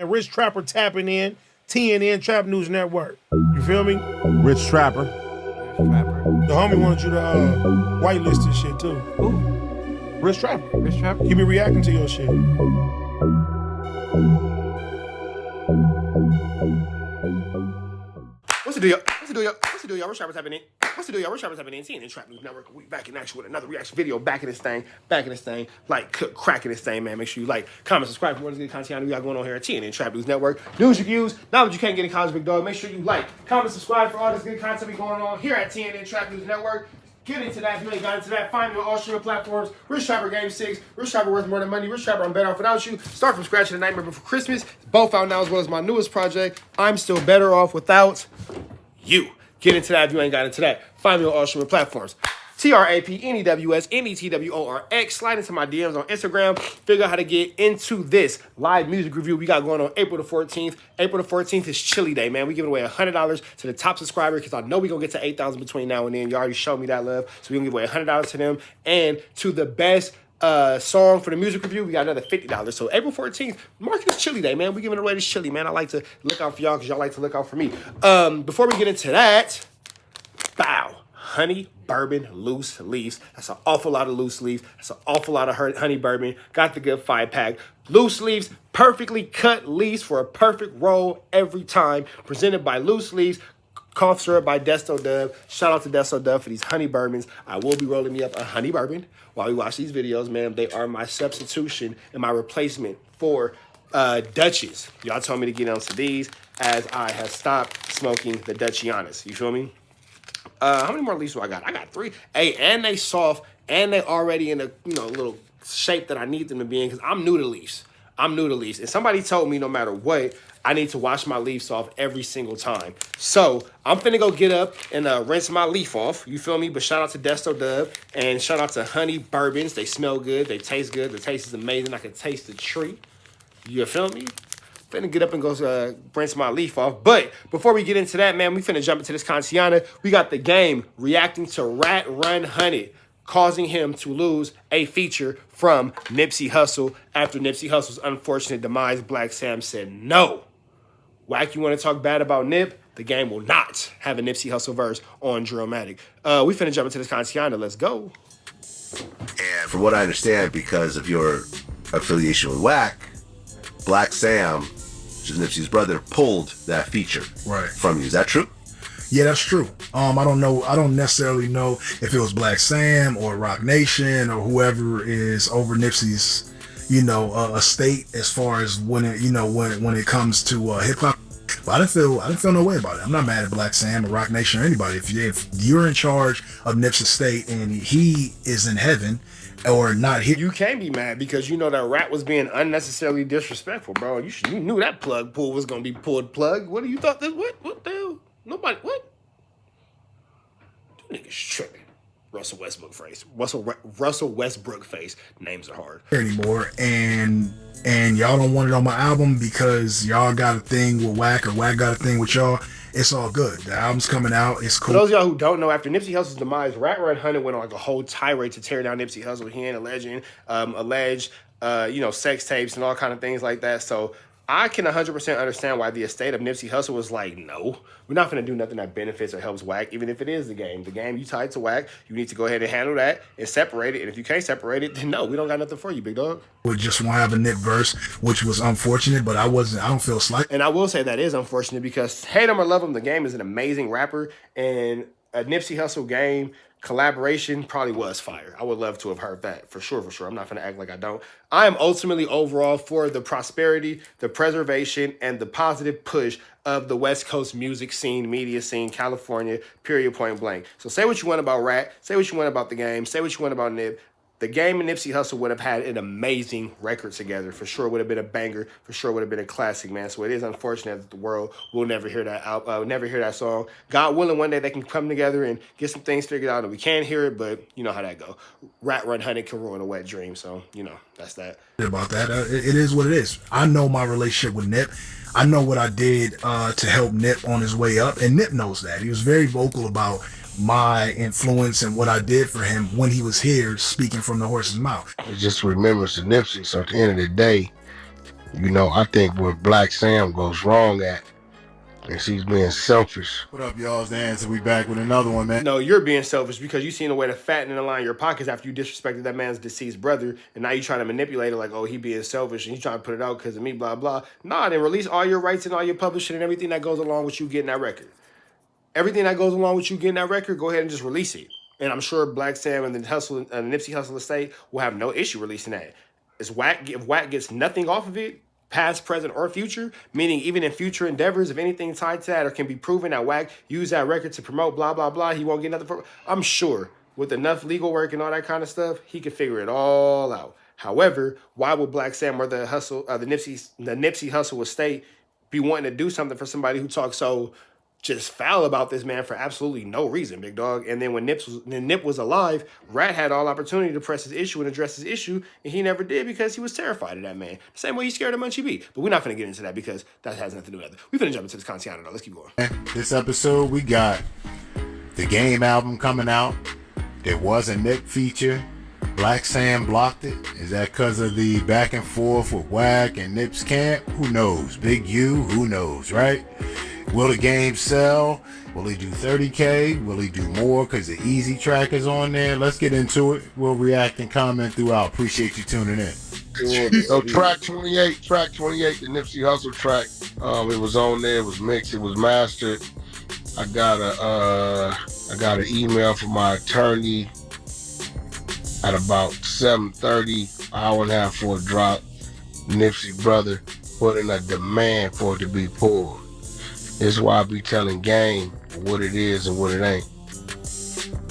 And Rich Trapper tapping in, TNN Trap News Network. You feel me? Rich Trapper. The homie wanted you to whitelist this shit too. Who? Rich Trapper. Rich Trapper? He be reacting to your shit. What's the deal? What's the deal, y'all? What's the deal, y'all? Rich Trapper tapping in. What's the deal, y'all? Rich Trapper tapping in. TNN Trap News Network. We back in action with another reaction video. Back in this thing. Like, cracking this thing, man. Make sure you like, comment, subscribe for more good content we got going on here at TNN Trap News Network. News you can use, not what you can't get in college, big dog. Make sure you like, comment, subscribe for all this good content we going on here at TNN Trap News Network. Get into that if you ain't got into that. Find me on all streaming platforms. Rich Trapper Game 6. Rich Trapper Worth More Than Money. Rich Trapper I'm Better Off Without You. Start from scratch in The Nightmare Before Christmas. Both out now as well as my newest project. I'm Still Better Off Without You. Get into that if you ain't got into that. Find me on all streaming platforms. TRAPNEWS, Slide into my DMs on Instagram. Figure out how to get into this live music review we got going on April the 14th. April the 14th is Chili Day, man. We giving away $100 to the top subscriber because I know we going to get to 8,000 between now and then. You already showed me that love. So we going to give away $100 to them. And to the best song for the music review, we got another $50. So April 14th, mark it as Chili Day, man. We giving away this chili, man. I like to look out for y'all because y'all like to look out for me. Before we get into that, bow. Honey bourbon loose leaves. That's an awful lot of loose leaves. That's an awful lot of honey bourbon. Got the good 5-pack. Loose leaves, perfectly cut leaves for a perfect roll every time. Presented by Loose Leaves. Cough syrup by Desto Dub. Shout out to Desto Dub for these honey bourbons. I will be rolling me up a honey bourbon while we watch these videos, man. They are my substitution and my replacement for Dutches. Y'all told me to get onto these as I have stopped smoking the Dutchianas. You feel me? How many more leaves do I got? I got 3. Hey, and they soft, and they already in a little shape that I need them to be in because I'm new to leaves. I'm new to leaves. And somebody told me no matter what, I need to wash my leaves off every single time. So I'm finna go get up and rinse my leaf off. You feel me? But shout out to Desto Dub and shout out to Honey Bourbons. They smell good. They taste good. The taste is amazing. I can taste the tree. You feel me? Finna get up and go rinse my leaf off. But before we get into that, man, we finna jump into this Kantiana. We got the game reacting to Rat Run Honey, causing him to lose a feature from Nipsey Hussle after Nipsey Hussle's unfortunate demise. Blacc Sam said no. Wack, you want to talk bad about Nip? The game will not have a Nipsey Hussle verse on Drillmatic. We finna jump into this Kantiana. Let's go. And from what I understand, because of your affiliation with Wack, Blacc Sam, which is Nipsey's brother, pulled that feature from you. Is that true? Yeah, that's true. I don't know. I don't necessarily know if it was Blacc Sam or Roc Nation or whoever is over Nipsey's, estate as far as when it, when it comes to hip hop. But I didn't feel no way about it. I'm not mad at Blacc Sam or Roc Nation or anybody. If you're in charge of Nip's estate and he is in heaven or not here, you can't be mad because you know that Rat was being unnecessarily disrespectful, bro. You knew that plug pull was gonna be pulled plug. What do you thought this? What the hell? Nobody. What? Niggas tripping. Russell Westbrook face. Russell Westbrook face. Names are hard anymore, and y'all don't want it on my album because y'all got a thing with Wack or Wack got a thing with y'all. It's all good. The album's coming out. It's cool. For those of y'all who don't know, after Nipsey Hussle's demise, Rat Run Honey went on like a whole tirade to tear down Nipsey Hussle. He ain't alleged, sex tapes and all kind of things like that. So I can 100% understand why the estate of Nipsey Hussle was like, no, we're not going to do nothing that benefits or helps Wack, even if it is the game. The game, you tied to Wack, you need to go ahead and handle that and separate it. And if you can't separate it, then no, we don't got nothing for you, big dog. We just want to have a Nip verse, which was unfortunate, but I don't feel slight. And I will say that is unfortunate because hate him or love him, the game is an amazing rapper. And a Nipsey Hussle game collaboration probably was fire. I would love to have heard that for sure. I'm not gonna act like I don't. I am ultimately overall for the prosperity, the preservation, and the positive push of the West Coast music scene, media scene, California, period, point blank. So say what you want about Rat, say what you want about the game, say what you want about Nip. The game and Nipsey Hussle would have had an amazing record together. For sure would have been a banger. For sure would have been a classic, man. So it is unfortunate that the world will never hear that song. God willing, one day they can come together and get some things figured out. And we can hear it, but you know how that go. Rat Run Honey can ruin a wet dream. So, that's that. About that. It is what it is. I know my relationship with Nip. I know what I did to help Nip on his way up. And Nip knows that. He was very vocal about my influence and what I did for him when he was here speaking from the horse's mouth. It's just remembrance to Nipsey. So at the end of the day, You know, I think where Black Sam goes wrong at is he's being selfish. What up, y'all? It's the answer. We back with another one, man. No, you're being selfish because you seen a way to fatten and align your pockets after you disrespected that man's deceased brother, and now you trying to manipulate it like, oh, he being selfish and you trying to put it out because of me, blah blah. Nah, then release all your rights and all your publishing and everything that goes along with you getting that record. Everything that goes along with you getting that record, go ahead and just release it. And I'm sure Black Sam and the Nipsey Hussle estate will have no issue releasing that. If Wack gets nothing off of it, past, present, or future, meaning even in future endeavors, if anything tied to that or can be proven that Wack used that record to promote blah blah blah, he won't get nothing for. I'm sure with enough legal work and all that kind of stuff, he could figure it all out. However, why would Black Sam or the Nipsey Hussle estate be wanting to do something for somebody who talks so just foul about this man for absolutely no reason, big dog? And then when Nip was alive, Rat had all opportunity to press his issue and address his issue, and he never did because he was terrified of that man. The same way he's scared of Munchie B. But we're not finna get into that because that has nothing to do with it. We're finna jump into this content though. Let's keep going. This episode, we got the Game album coming out. There was a Nick feature. Black Sam blocked it. Is that because of the back and forth with Wack and Nip's camp? Who knows? Big U, who knows, right? Will the game sell? Will he do 30K? Will he do more because the Easy track is on there? Let's get into it. We'll react and comment throughout. Appreciate you tuning in. So track 28, the Nipsey Hussle track. It was on there, it was mixed, it was mastered. I got an email from my attorney at about 7:30, hour and a half for a drop. Nipsey brother put in a demand for it to be pulled. This is why I be telling game what it is and what it ain't.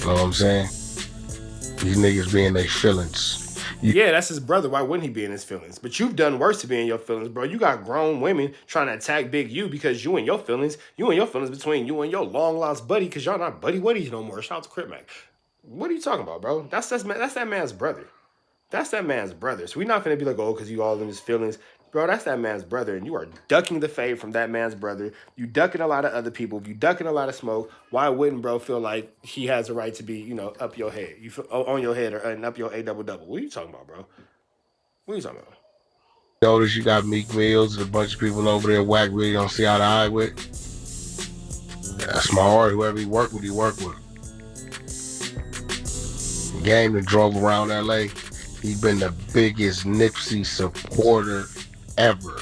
You know what I'm saying? These niggas be in their feelings. Yeah, that's his brother. Why wouldn't he be in his feelings? But you've done worse to be in your feelings, bro. You got grown women trying to attack Big U because you and your feelings between you and your long lost buddy because y'all not buddy buddies no more. Shout out to Crip Mac. What are you talking about, bro? That's that man's brother. That's that man's brother. So we're not finna be like, oh, because you all in his feelings. Bro, that's that man's brother, and you are ducking the fade from that man's brother. You ducking a lot of other people. You ducking a lot of smoke. Why wouldn't bro feel like he has a right to be, up your head? You feel on your head and up your A double. What are you talking about, bro? What are you talking about? Notice you got Meek Mills and a bunch of people over there Wack really don't see eye to eye with. That's smart. Whoever he work with, he work with. Game that drove around LA. He been the biggest Nipsey supporter ever.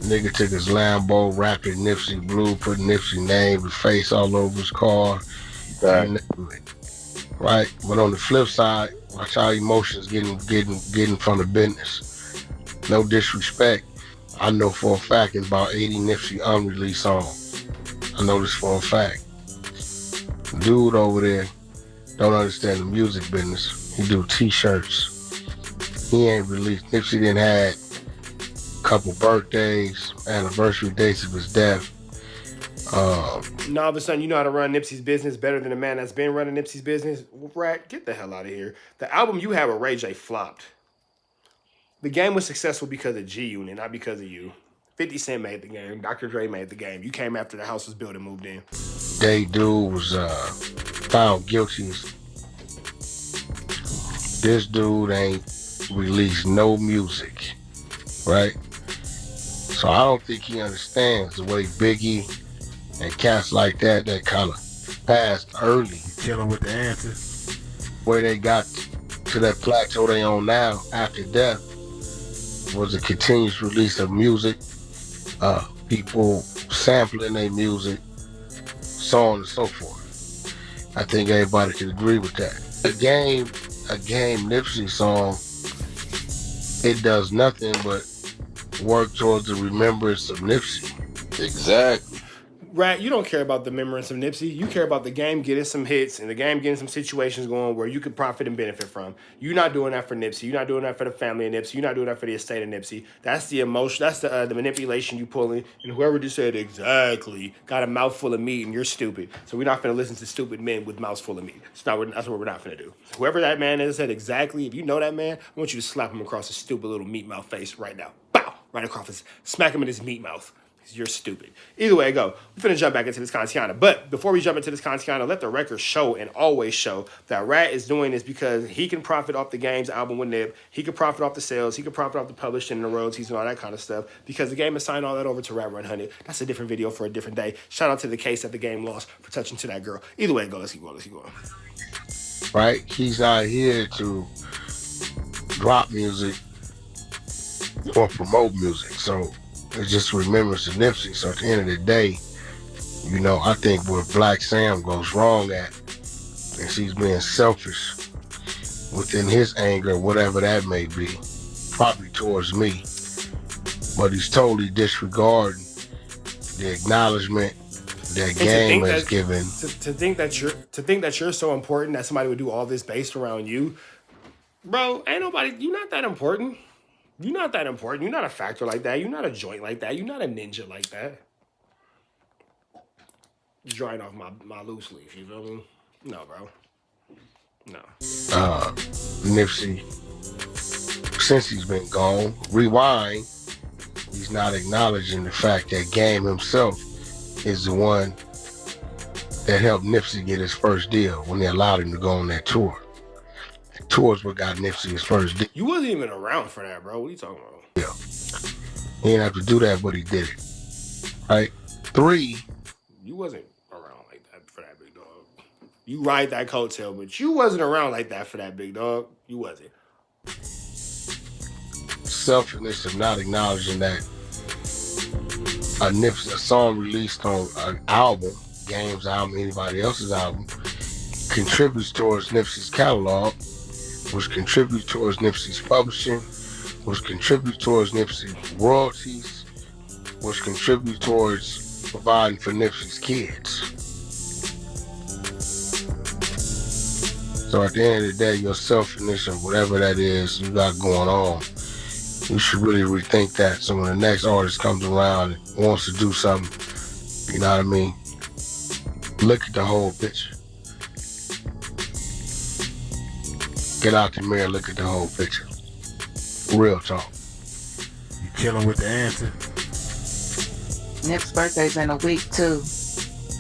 Nigga took his Lambo, wrapped it Nipsey blue, put Nipsey name, his face all over his car. Right? But on the flip side, watch how emotions getting from the business. No disrespect. I know for a fact it's about 80 Nipsey unreleased songs. I know this for a fact. Dude over there don't understand the music business. He do t-shirts. He ain't released. Nipsey didn't had a couple birthdays, anniversary dates of his death. Now all of a sudden you know how to run Nipsey's business better than the man that's been running Nipsey's business. Rat, get the hell out of here. The album you have with Ray J flopped. The game was successful because of G-Unit, not because of you. 50 Cent made the game. Dr. Dre made the game. You came after the house was built and moved in. They dude was found guilty. This dude ain't released no music, right? So I don't think he understands the way Biggie and cats like that kind of passed early. Chilling with the answer. Where they got to that plateau they on now after death was a continuous release of music, people sampling their music, so on and so forth. I think everybody can agree with that. A game Nipsey song, it does nothing but work towards the remembrance of Nipsey. Exactly. Rat, you don't care about the remembrance of Nipsey. You care about the game getting some hits and the game getting some situations going where you could profit and benefit from. You're not doing that for Nipsey. You're not doing that for the family of Nipsey. You're not doing that for the estate of Nipsey. That's the emotion. That's the manipulation you pulling. And whoever just said exactly got a mouthful of meat and you're stupid. So we're not going to listen to stupid men with mouths full of meat. That's what we're not going to do. So whoever that man is said exactly, if you know that man, I want you to slap him across his stupid little meat mouth face right now. Bow! Right across his, smack him in his meat mouth. You're stupid. Either way, go. We're finna jump back into this Kantiana. But before we jump into this Kantiana, let the record show and always show that Rat is doing this because he can profit off the Game's album with Nip. He can profit off the sales. He can profit off the publishing and the royalties and all that kind of stuff because the Game has signed all that over to Rat 100. That's a different video for a different day. Shout out to the case that the Game lost for touching to that girl. Either way, go. Let's keep going. Let's keep going. Right? He's not here to drop music or promote music. So it just remembers to Nipsey. So at the end of the day, you know, I think where Blacc Sam goes wrong at is he's being selfish within his anger, whatever that may be, probably towards me. But he's totally disregarding the acknowledgement that Game has given. To think that you're so important that somebody would do all this based around you, bro. Ain't nobody. You're not that important. You're not that important. You're not a factor like that. You're not a joint like that. You're not a ninja like that. Drying off my loose leaf, you feel me? No, bro. No. Nipsey, since he's been gone, rewind, he's not acknowledging the fact that Game himself is the one that helped Nipsey get his first deal when they allowed him to go on that tour. The tour's what got Nipsey his first deal. You wasn't even around for that, bro. What are you talking about? Yeah. He didn't have to do that, but he did it. Right? 3. You wasn't around like that for that, big dog. You ride that coattail, but you wasn't around like that for that, big dog. You wasn't. Selfishness of not acknowledging that a song released on an album, Game's album, anybody else's album, contributes towards Nipsey's catalog, which contributes towards Nipsey's publishing, which contributes towards Nipsey's royalties, which contributes towards providing for Nipsey's kids. So at the end of the day, your selfishness or whatever that is you got going on, you should really rethink that. So when the next artist comes around and wants to do something, you know what I mean? Look at the whole picture. Get out the mirror, look at the whole picture. Real talk. You killing with the answer? Nip's birthday's in a week too.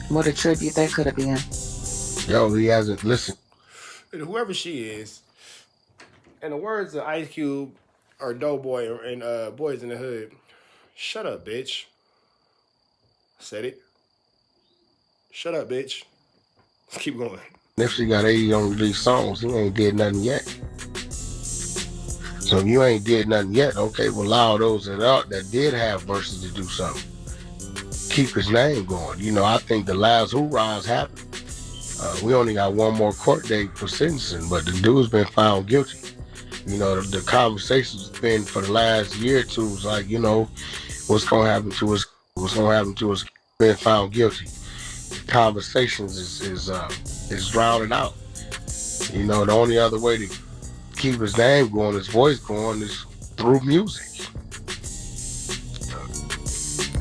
What a tribute that could have been. Yo, he hasn't listened. And whoever she is, in the words of Ice Cube or Doughboy and Boys in the Hood, shut up, bitch. Said it. Shut up, bitch. Let's keep going. Nipsey got 80 unreleased songs. He ain't did nothing yet. So if you ain't did nothing yet, okay, well allow those that did have verses to do something. Keep his name going. You know, I think the last hoorahs happened. We only got one more court date for sentencing, but the dude's been found guilty. You know, the conversation's been for the last year or two was like, you know, what's gonna happen to us? What's gonna happen to us? Been found guilty. Conversations is drowning out. You know, the only other way to keep his name going, his voice going, is through music.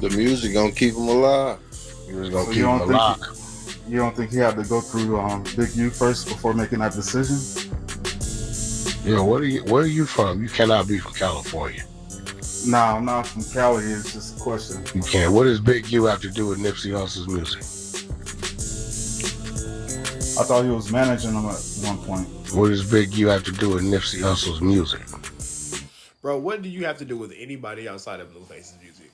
The music gonna keep him alive. He was gonna keep him alive. You don't think he had to go through Big U first before making that decision? Yo, where are you from? You cannot be from California. Nah, I'm not from Cali. It's just a question. You can't. What does Big U have to do with Nipsey Hussle's music? I thought he was managing him at one point. What does Big U have to do with Nipsey Hussle's music? Bro, what do you have to do with anybody outside of Blueface's music?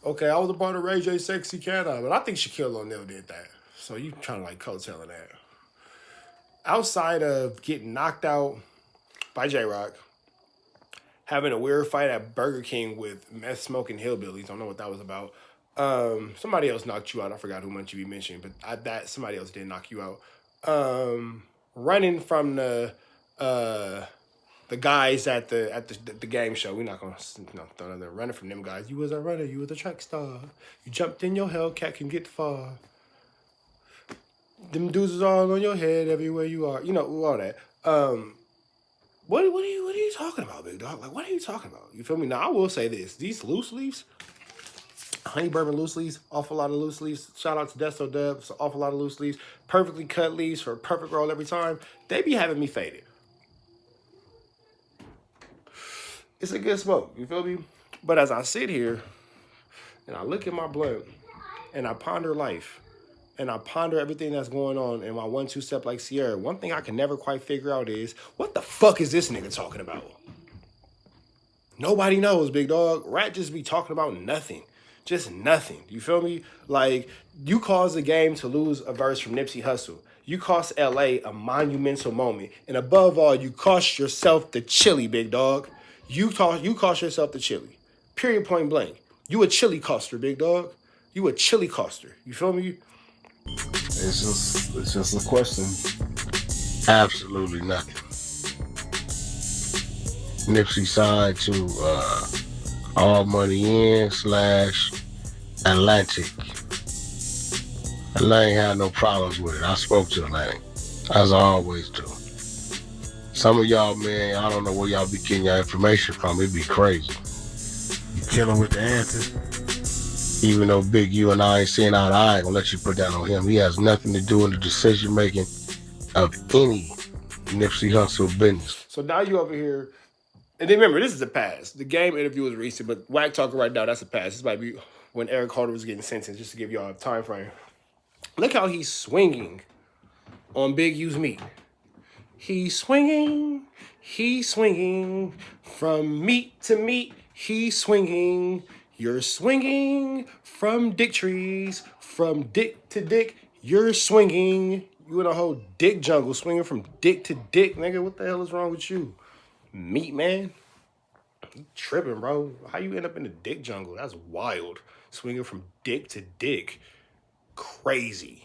Okay, I was a part of Ray J Sexy Cat Eye, but I think Shaquille O'Neal did that. So you trying to like coattailing that. Outside of getting knocked out by J-Rock, having a weird fight at Burger King with meth smoking hillbillies, don't know what that was about. Somebody else knocked you out. I forgot who much you be mentioning, but that somebody else did knock you out. Running from the guys at the game show. We're not gonna throw another running from them guys. You was a runner. You was a track star. You jumped in your Hellcat, can get far. Them dudes is all on your head everywhere you are. You know all that. What are you talking about, big dog? Like, what are you talking about? You feel me? Now I will say this: these loose leaves. Honey bourbon loose leaves, awful lot of loose leaves. Shout out to Desto Dubs, awful lot of loose leaves. Perfectly cut leaves for a perfect roll every time. They be having me faded. It's a good smoke, you feel me? But as I sit here, and I look at my blunt and I ponder life and I ponder everything that's going on in my 1-2 step like Sierra, one thing I can never quite figure out is what the fuck is this nigga talking about? Nobody knows, big dog. Rat just be talking about nothing. Just nothing. You feel me? Like, you caused the game to lose a verse from Nipsey Hussle. You cost LA a monumental moment. And above all, you cost yourself the chili, big dog. You cost yourself the chili. Period, point blank. You a chili coster, big dog. You a chili coster. You feel me? It's just a question. Absolutely nothing. Nipsey signed to All Money In / Atlantic. And I ain't had no problems with it. I spoke to Atlantic, as I always do. Some of y'all, man, I don't know where y'all be getting your information from. It'd be crazy. You killing with the answers. Even though Big U and I ain't seeing eye to eye, I ain't gonna let you put that on him. He has nothing to do in the decision making of any Nipsey Hussle business. So now you over here, and then remember, this is a pass. The game interview was recent, but Wack talking right now, that's a pass. This might be when Eric Holder was getting sentenced, just to give y'all a time frame. Look how he's swinging on Big U's meat. He's swinging from meat to meat. He's swinging. You're swinging from dick trees, from dick to dick. You're swinging. You in a whole dick jungle, swinging from dick to dick, nigga. What the hell is wrong with you? Meat, man. You tripping, bro. How you end up in the dick jungle? That's wild. Swinging from dick to dick. Crazy.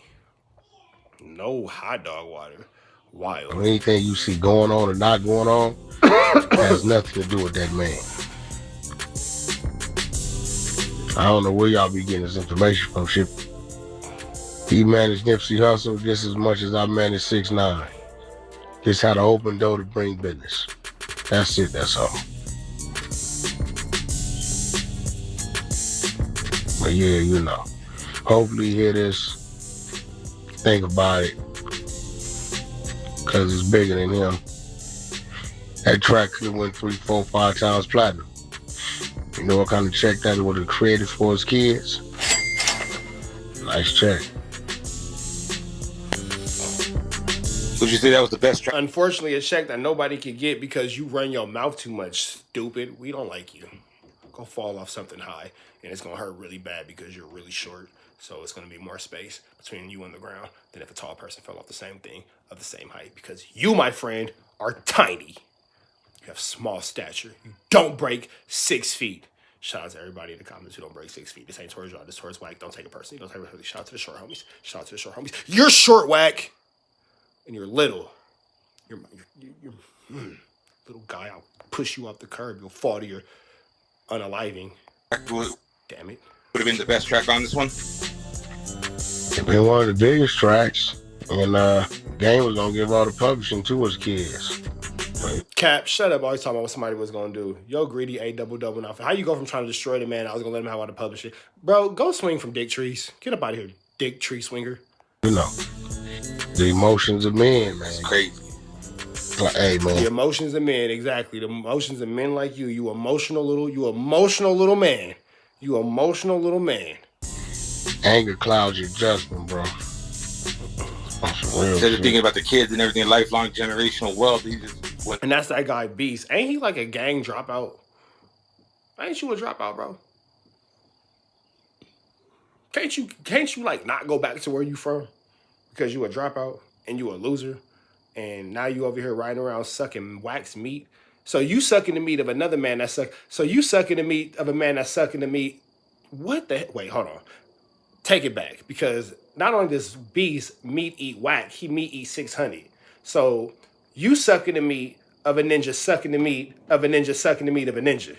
No hot dog water. Wild. Anything you see going on or not going on has nothing to do with that man. I don't know where y'all be getting this information from. Shit. He managed Nipsey Hussle just as much as I managed 6ix9ine. Just had an open door to bring business. That's it, that's all. But yeah, you know. Hopefully you hear this. Think about it. Cause it's bigger than him. That track could have went 3, 4, 5 times platinum. You know what kind of check that would have created for his kids? Nice check. Would you say that was the best track? Unfortunately, a check that nobody could get because you run your mouth too much, stupid. We don't like you. Go fall off something high, and it's going to hurt really bad because you're really short. So it's going to be more space between you and the ground than if a tall person fell off the same thing of the same height. Because you, my friend, are tiny. You have small stature. You don't break 6 feet. Shout out to everybody in the comments who don't break 6 feet. This ain't towards y'all. This towards Wack. Don't take it personally. Don't take it personally. Shout out to the short homies. Shout out to the short homies. You're short, Wack. And you're little. You're little guy. I'll push you off the curb. You'll fall to your unaliving. Damn it. Would have been the best track on this one? It's been one of the biggest tracks. And Game was gonna give all the publishing to his kids. Cap, shut up. Always talking about what somebody was gonna do. Yo, greedy A double now. How you go from trying to destroy the man? I was gonna let him have all the publishing. Bro, go swing from dick trees. Get up out of here, dick tree swinger. You know, the emotions of men, man. It's crazy. Like, hey, man. The emotions of men, exactly. The emotions of men like you. You emotional little man. You emotional little man. Anger clouds your judgment, bro. Instead of thinking about the kids and everything, lifelong generational wealth, he just went. And that's that guy Beast. Ain't he like a gang dropout? Ain't you a dropout, bro? Can't you like not go back to where you from? Because you a dropout and you a loser. And now you over here riding around sucking wax meat. So you sucking the meat of another man that suck. So you sucking the meat of a man that's sucking the meat. What the heck? Wait, hold on. Take it back. Because not only does Beast meat eat Wack, he meat eat 600. So you sucking the meat of a ninja sucking the meat of a ninja sucking the meat of a ninja.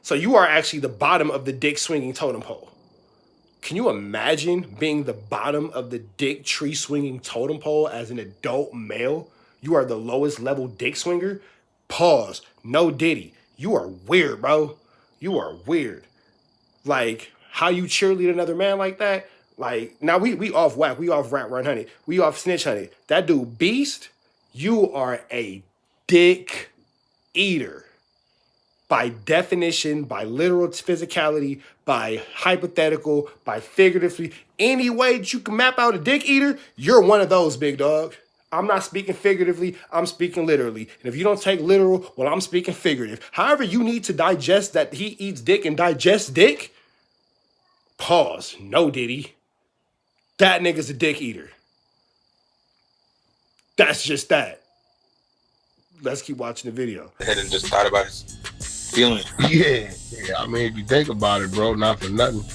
So you are actually the bottom of the dick swinging totem pole. Can you imagine being the bottom of the dick tree swinging totem pole as an adult male? You are the lowest level dick swinger? Pause. No Diddy. You are weird, bro. You are weird. Like, how you cheerlead another man like that? Like, now we off Wack. We off Rat Run Honey. We off Snitch Honey. That dude, Beast, you are a dick eater. by definition, by literal physicality, by hypothetical, by figuratively, any way that you can map out a dick eater, you're one of those, big dog. I'm not speaking figuratively, I'm speaking literally. And if you don't take literal, well, I'm speaking figurative. However you need to digest that he eats dick and digests dick, pause. No, Diddy. That nigga's a dick eater. That's just that. Let's keep watching the video. Head and just thought about his feelings. Yeah. I mean, if you think about it, bro, not for nothing.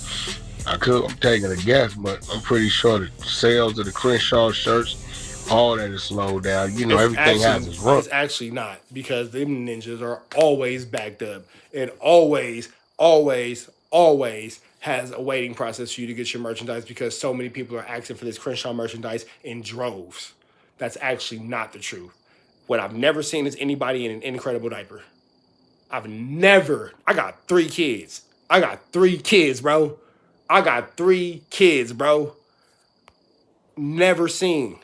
I'm taking a guess, but I'm pretty sure the sales of the Crenshaw shirts, all that is slowed down. You know, everything has its run. It's actually not, because them ninjas are always backed up and always has a waiting process for you to get your merchandise, because so many people are asking for this Crenshaw merchandise in droves. That's actually not the truth. What I've never seen is anybody in an incredible diaper. I got 3 kids. I got 3 kids, bro. Never seen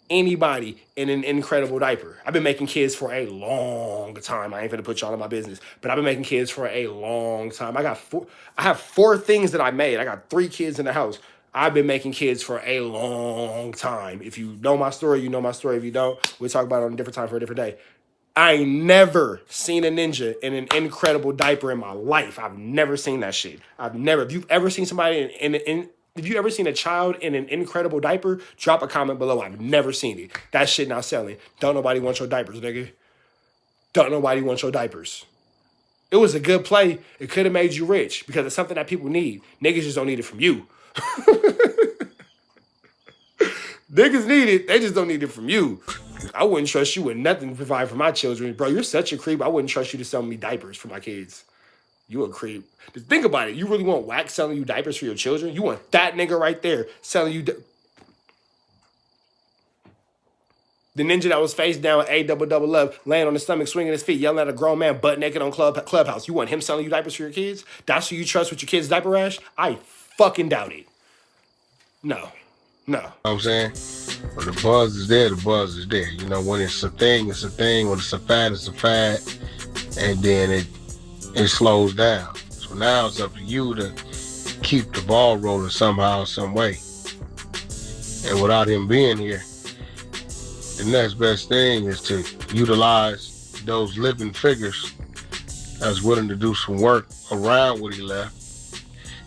anybody in an incredible diaper. I've been making kids for a long time. I ain't gonna put y'all in my business, but I've been making kids for a long time. I have 4 things that I made. I got 3 kids in the house. I've been making kids for a long time. If you know my story, you know my story. If you don't, we'll talk about it on a different time for a different day. I ain't never seen a ninja in an incredible diaper in my life. I've never seen that shit. If you've ever seen somebody if you ever seen a child in an incredible diaper, drop a comment below. I've never seen it. That shit not selling. Don't nobody want your diapers, nigga. Don't nobody want your diapers. It was a good play. It could have made you rich, because it's something that people need. Niggas just don't need it from you. Niggas need it. They just don't need it from you. I wouldn't trust you with nothing to provide for my children. Bro, you're such a creep. I wouldn't trust you to sell me diapers for my kids. You a creep. Just think about it. You really want Wack selling you diapers for your children? You want that nigga right there selling you... The ninja that was face down with double love, laying on his stomach, swinging his feet, yelling at a grown man butt naked on Clubhouse. You want him selling you diapers for your kids? That's who you trust with your kids' diaper rash? I fucking doubt it. No. You know what I'm saying? When the buzz is there, the buzz is there. You know, when it's a thing, it's a thing. When it's a fad, it's a fad. And then it slows down. So now it's up to you to keep the ball rolling somehow, some way. And without him being here, the next best thing is to utilize those living figures that's willing to do some work around what he left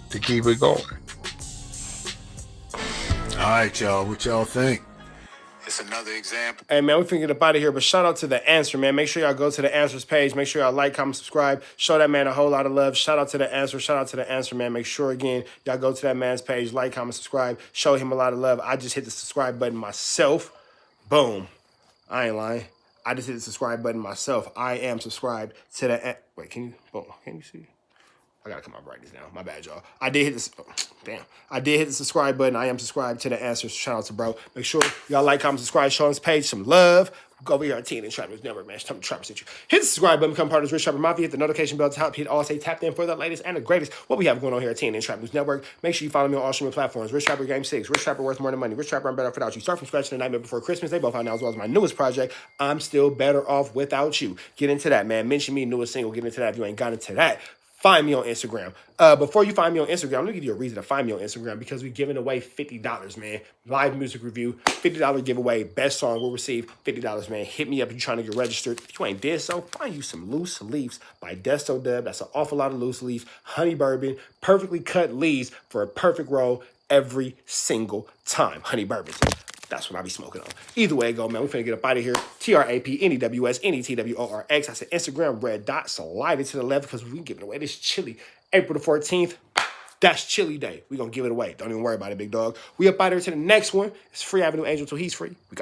to keep it going. All right, y'all. What y'all think? It's another example. Hey, man, we finna get up out of here, but shout out to The Answer, man. Make sure y'all go to The Answer's page. Make sure y'all like, comment, subscribe. Show that man a whole lot of love. Shout out to The Answer. Shout out to The Answer, man. Make sure, again, y'all go to that man's page, like, comment, subscribe. Show him a lot of love. I just hit the subscribe button myself. Boom. I ain't lying. I just hit the subscribe button myself. I am subscribed to the... Wait, can you see? I gotta come out brightness now. My bad, y'all. I did hit this. Oh, damn. I did hit the subscribe button. I am subscribed to The Answer. Shout out to bro. Make sure y'all like, comment, subscribe. Show on this page some love. Go over here at TNN Trap News Network, man. Tell me Trapper sent you. Hit the subscribe button. Become part of this Rich Trapper Mafia. Hit the notification bell top. Hit all. Say tapped in for the latest and the greatest. What we have going on here at TNN Trap News Network. Make sure you follow me on all streaming platforms. Rich Trapper Game 6. Rich Trapper Worth More Than Money. Rich Trapper I'm Better Off Without You. Start from scratch to the Nightmare Before Christmas. They both out now, as well as my newest project. I'm Still Better Off Without You. Get into that, man. Mention me, newest single. Get into that if you ain't got into that. Find me on Instagram. Before you find me on Instagram, I'm gonna give you a reason to find me on Instagram, because we're giving away $50, man. Live music review, $50 giveaway. Best song will receive $50, man. Hit me up if you're trying to get registered. If you ain't did so, find you some Loose Leaves by Desto Dub. That's an awful lot of loose leaves. Honey bourbon, perfectly cut leaves for a perfect roll every single time. Honey bourbon. That's what I be smoking on. Either way it go, man. We finna get up out of here. TRAPNEWSNETWORX. I said Instagram, red dot. Slide it to the left, because we giving away this chili. April the 14th. That's chili day. We gonna give it away. Don't even worry about it, big dog. We up out of here to the next one. It's Free Avenue Angel till he's free. We got